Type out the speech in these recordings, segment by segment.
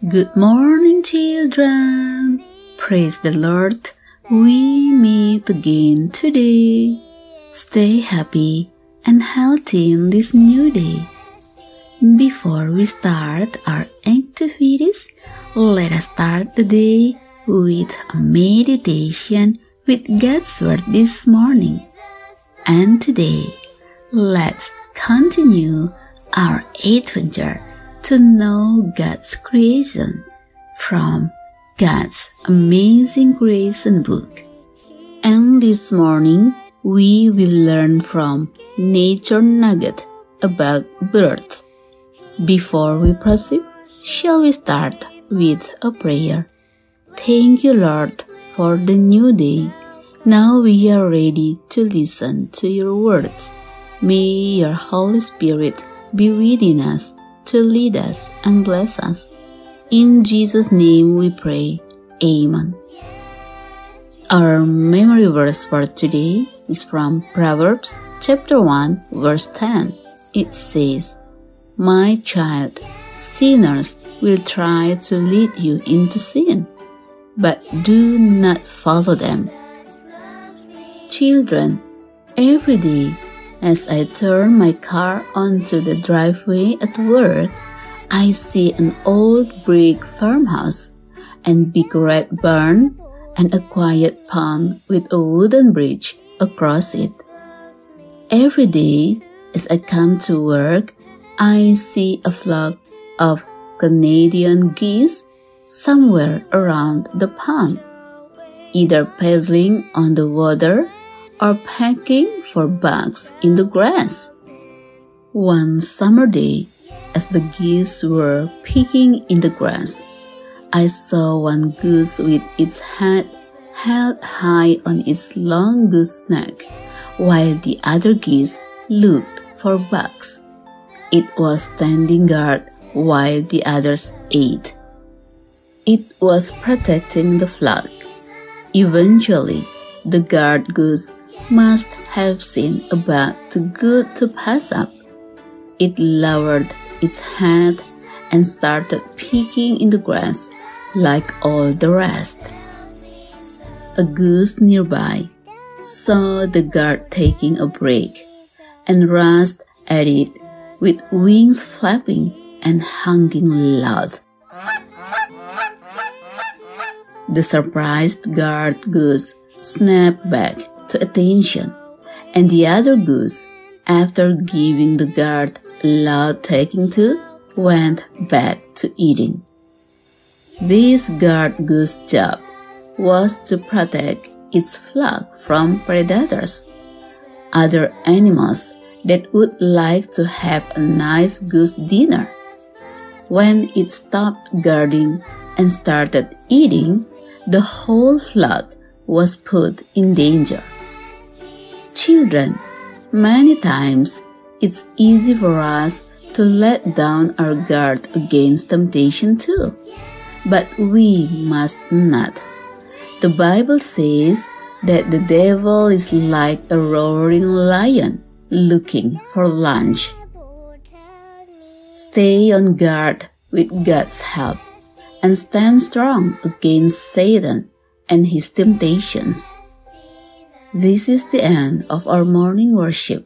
Good morning, children. Praise the Lord. We meet again today. Stay happy and healthy in this new day. Before we start our activities, let us start the day with a meditation with God's Word this morning. And today, let's continue our adventure to know God's creation from God's Amazing Creation book. And this morning, we will learn from Nature Nugget about birds. Before we proceed, shall we start with a prayer? Thank you, Lord, for the new day. Now we are ready to listen to your words. May your Holy Spirit be within us to lead us and bless us. In Jesus' name we pray. Amen. Our memory verse for today is from Proverbs chapter 1 verse 10. It says, "My child, sinners will try to lead you into sin, but do not follow them." Children, every day as I turn my car onto the driveway at work, I see an old brick farmhouse and big red barn and a quiet pond with a wooden bridge across it. Every day as I come to work, I see a flock of Canadian geese somewhere around the pond, either paddling on the water or pecking for bugs in the grass. One summer day, as the geese were picking in the grass, I saw one goose with its head held high on its long goose neck, while the other geese looked for bugs. It was standing guard while the others ate. It was protecting the flock. Eventually, the guard goose must have seen a bug too good to pass up. It lowered its head and started picking in the grass like all the rest. A goose nearby saw the guard taking a break and rushed at it with wings flapping and honking loud. The surprised guard goose snapped back to attention, and the other goose, after giving the guard a loud taking to, went back to eating. This guard goose's job was to protect its flock from predators, other animals that would like to have a nice goose dinner. When it stopped guarding and started eating, the whole flock was put in danger. Children, many times it's easy for us to let down our guard against temptation too, but we must not. The Bible says that the devil is like a roaring lion looking for lunch. Stay on guard with God's help and stand strong against Satan and his temptations. This is the end of our morning worship.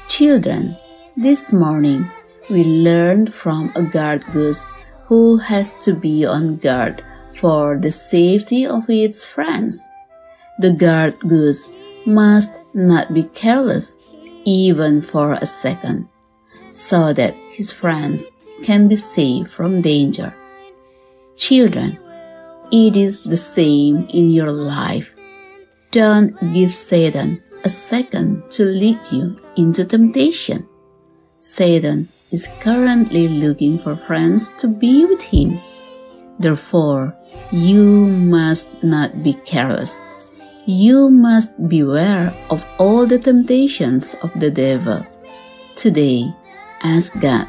Children, this morning we learned from a guard goose who has to be on guard for the safety of its friends. The guard goose must not be careless even for a second, so that his friends can be safe from danger. Children, it is the same in your life. Don't give Satan a second to lead you into temptation. Satan is currently looking for friends to be with him. Therefore, you must not be careless. You must beware of all the temptations of the devil. Today, ask God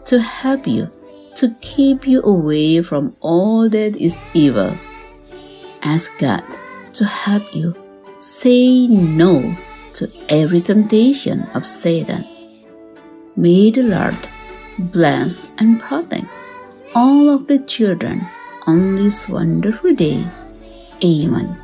to help you, to keep you away from all that is evil. Ask God to help you say no to every temptation of Satan. May the Lord bless and protect all of the children on this wonderful day. Amen.